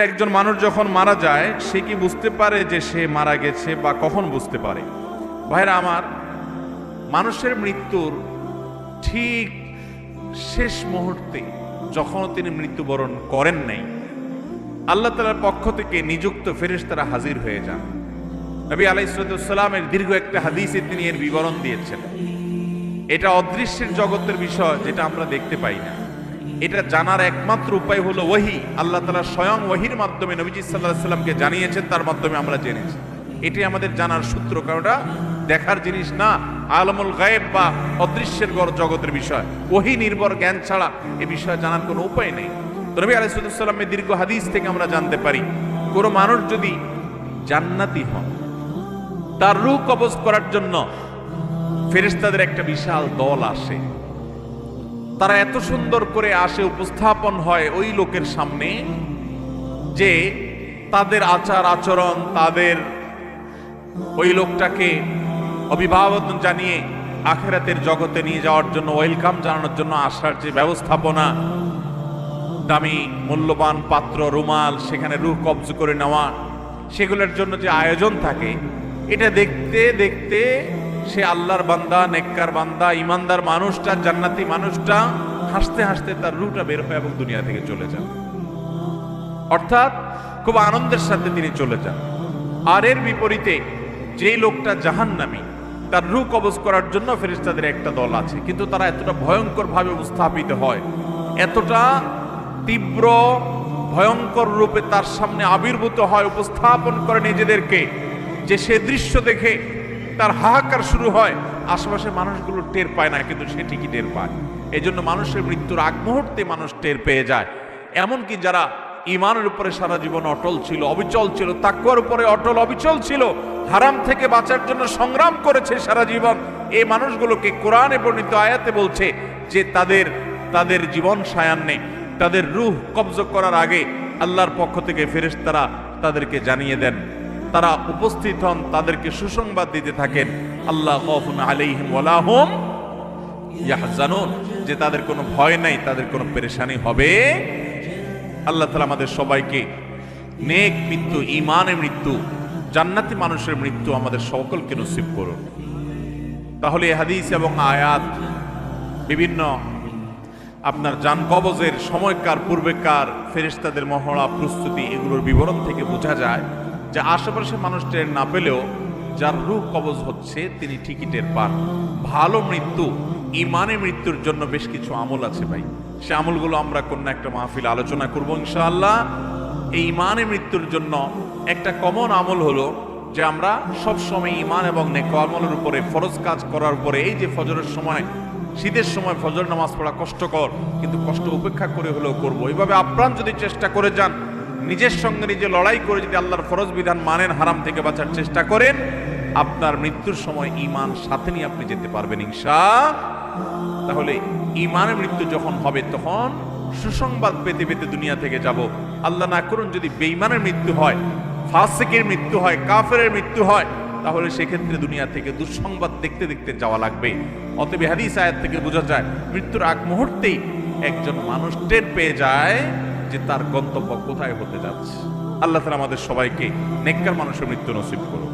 একজন মানুষ যখন মারা যায় সে কি বুঝতে পারে যে সে মারা গেছে বা কখন বুঝতে পারে? ভাইরা আমার, মানুষের মৃত্যুর ঠিক শেষ মুহূর্তে যখন তিনি মৃত্যুবরণ করেন নাই, আল্লাহ তাআলার পক্ষ থেকে নিযুক্ত ফেরেশতারা হাজির হয়ে যান। নবী আলাইহিস সালামের দীর্ঘ একটা হাদিসে তিনি এর বিবরণ দিয়েছেন। এটা অদৃশ্যের জগতের বিষয়, যেটা আমরা দেখতে পাই না। এটা জানার একমাত্র উপায় হলো ওহী। আল্লাহ তাআলা স্বয়ং ওহীর মাধ্যমে নবীজি সাল্লাল্লাহু আলাইহি সাল্লামকে জানিয়েছেন, তার মাধ্যমে আমরা জেনেছি। এটি আমাদের জানার সূত্র, কারণ এটা দেখার জিনিস না, আলমুল গায়েব বা অদৃশ্যের জগতের বিষয়। ওহী নির্ভর জ্ঞান ছাড়া এ বিষয়ে জানার কোনো উপায় নেই। তো নবী আলাইহিস সালামের দীর্ঘ হাদিস থেকে আমরা জানতে পারি, কোনো মানুষ যদি জান্নাতি হন, তার রূহ কবজ করার জন্য ফেরেশতাদের একটা বিশাল দল আসে। তারা এত সুন্দর করে আসে, উপস্থাপন হয় ওই লোকের সামনে যে তাদের আচার আচরণ, তাদের ওই লোকটাকে অভিবাদন জানিয়ে আখিরাতের জগতে নিয়ে যাওয়ার জন্য, ওয়েলকাম জানানোর জন্য আসার যে ব্যবস্থাপনা, দামি মূল্যবান পাত্র, রুমাল, সেখানে রূহ কবজ করে নেওয়া, সেগুলোর জন্য যে আয়োজন থাকে, এটা দেখতে দেখতে সে আল্লাহর বান্দা, নেককার বান্দা, ইমানদার মানুষটা, জান্নাতি মানুষটা হাসতে হাসতে তার রূহটা বের হয় এবং দুনিয়া থেকে চলে যান। অর্থাৎ খুব আনন্দের সাথে তিনি চলে যান। আর এর বিপরীতে যে লোকটা জাহান্নামী, তার রূহ কবজ করার জন্য ফেরেশতাদের একটা দল আছে, কিন্তু তারা এতটা ভয়ঙ্কর ভাবে উপস্থাপিত হয়, এতটা তীব্র ভয়ঙ্কর রূপে তার সামনে আবির্ভূত হয়, উপস্থাপন করে নিজেদেরকে, যে সে দৃশ্য দেখে তার হাহাকার শুরু হয়। আশেপাশে মানুষগুলো টের পায় না, কিন্তু সে ঠিকই টের পায়। এই জন্য মানুষের মৃত্যুর আগ মুহূর্তে মানুষ টের পেয়ে যায়। এমনকি যারা ইমানের উপরে সারা জীবন অটল ছিল, অবিচল ছিল, তাকওয়ার উপরে অটল অবিচল ছিল, হারাম থেকে বাঁচার জন্য সংগ্রাম করেছে সারা জীবন, এই মানুষগুলোকে কোরআনে বর্ণিত আয়াতে বলছে যে তাদের জীবন সায়ান্নে, তাদের রূহ কবজ করার আগে আল্লাহর পক্ষ থেকে ফেরেশতারা তাদেরকে জানিয়ে দেন, তারা উপস্থিত হন, তাদেরকে সুসংবাদ দিতে থাকেন, আল্লাহ খাউফুন আলাইহিম ওয়ালা হুম ইয়াহজানুন, যে তাদের কোনো ভয় নাই, তাদের কোনো পেরেশানি হবে। আল্লাহ তাআলা আমাদের সবাইকে নেক মৃত্যু, ঈমানের মৃত্যু, জান্নাতি মানুষের মৃত্যু আমাদের সকলকে নসিব করুন। তাহলে এই হাদিস এবং আয়াত, বিভিন্ন আপনার জান কবজের সময়কার, পূর্বেকার ফেরেশতাদের মহড়া, প্রস্তুতি, এগুলোর বিবরণ থেকে বোঝা যায় যে আশেপাশে মানুষ টের না পেলেও যার রূহ কবজ হচ্ছে তিনি ঠিকই টের পান। ভালো মৃত্যু, ঈমানের মৃত্যুর জন্য বেশ কিছু আমল আছে ভাই, সে আমলগুলো আমরা কোন একটা মাহফিল আলোচনা করব ইনশাআল্লাহ। এই ঈমানের মৃত্যুর জন্য একটা কমন আমল হলো যে আমরা সব সময় ঈমান এবং নেক আমলের উপরে, ফরজ কাজ করার উপরে, এই যে ফজরের সময়, শীতের সময় ফজর নামাজ পড়া কষ্টকর, কিন্তু কষ্ট উপেক্ষা করে হলেও করবো। এইভাবে আপ্রাণ যদি চেষ্টা করে যান, নিজের সঙ্গে নিজে লড়াই করে যদি আল্লাহর ফরজ বিধান মানেন, হারাম থেকে বাঁচার চেষ্টা করেন, আপনার মৃত্যুর সময় ঈমান সাথে নিয়ে আপনি যেতে পারবেন ইনশাআল্লাহ। তাহলে ঈমানের মৃত্যু যখন হবে তখন সুসংবাদ পেতে পেতে দুনিয়া থেকে যাব। আল্লাহ না করুন যদি বেঈমানের মৃত্যু হয়, ফাসিকের মৃত্যু হয়, কাফেরের মৃত্যু হয়, তাহলে সেক্ষেত্রে দুনিয়া থেকে দুঃসংবাদ দেখতে দেখতে যাওয়া লাগবে। অতএব হাদিস আয়াত থেকে বোঝা যায় মৃত্যুর আগ মুহূর্তেই একজন মানুষ টের পেয়ে যায় যে তার গন্তব্য কোথায় হতে যাচ্ছে। আল্লাহ তাআলা আমাদের সবাইকে নেককার মানুষের মৃত্যু নসিব করুন।